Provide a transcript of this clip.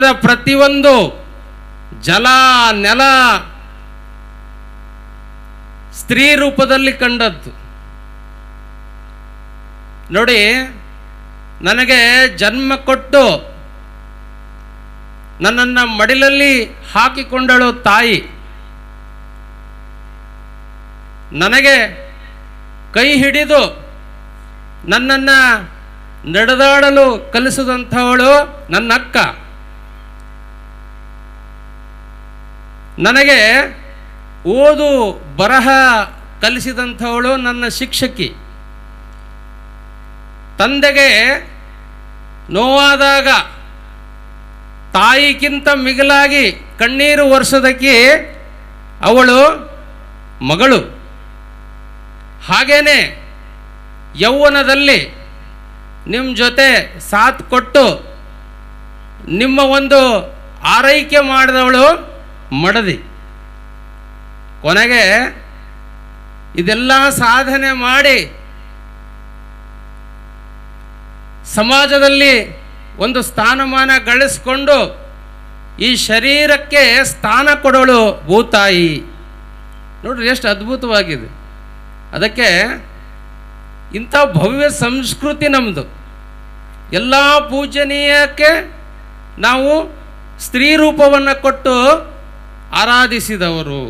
ಪ್ರತಿಯೊಂದು ಜಲ ನೆಲ ಸ್ತ್ರೀ ರೂಪದಲ್ಲಿ ಕಂಡದ್ದು. ನೋಡಿ, ನನಗೆ ಜನ್ಮ ಕೊಟ್ಟು ನನ್ನನ್ನು ಮಡಿಲಲ್ಲಿ ಹಾಕಿಕೊಂಡಳು ತಾಯಿ. ನನಗೆ ಕೈ ಹಿಡಿದು ನನ್ನನ್ನು ನಡೆದಾಡಲು ಕಲಿಸಿದಂಥವಳು ನನ್ನ ಅಕ್ಕ. ನನಗೆ ಓದು ಬರಹ ಕಲಿಸಿದಂಥವಳು ನನ್ನ ಶಿಕ್ಷಕಿ. ತಂದೆಗೆ ನೋವಾದಾಗ ತಾಯಿಗಿಂತ ಮಿಗಿಲಾಗಿ ಕಣ್ಣೀರು ಒರೆಸೋದಕ್ಕೆ ಅವಳು ಮಗಳು. ಹಾಗೇನೆ ಯೌವನದಲ್ಲಿ ನಿಮ್ಮ ಜೊತೆ ಸಾಥ್ ಕೊಟ್ಟು ನಿಮ್ಮ ಒಂದು ಆರೈಕೆ ಮಾಡಿದವಳು ಮಡದಿ. ಕೊನೆಗೆ ಇದೆಲ್ಲ ಸಾಧನೆ ಮಾಡಿ ಸಮಾಜದಲ್ಲಿ ಒಂದು ಸ್ಥಾನಮಾನ ಗಳಿಸ್ಕೊಂಡು ಈ ಶರೀರಕ್ಕೆ ಸ್ಥಾನ ಕೊಡೋಳು ಭೂತಾಯಿ. ನೋಡ್ರಿ ಎಷ್ಟು ಅದ್ಭುತವಾಗಿದೆ. ಅದಕ್ಕೆ ಇಂಥ ಭವ್ಯ ಸಂಸ್ಕೃತಿ ನಮ್ಮದು. ಎಲ್ಲ ಪೂಜನೀಯಕ್ಕೆ ನಾವು ಸ್ತ್ರೀ ರೂಪವನ್ನು ಕೊಟ್ಟು ಆರಾಧಿಸಿದವರು.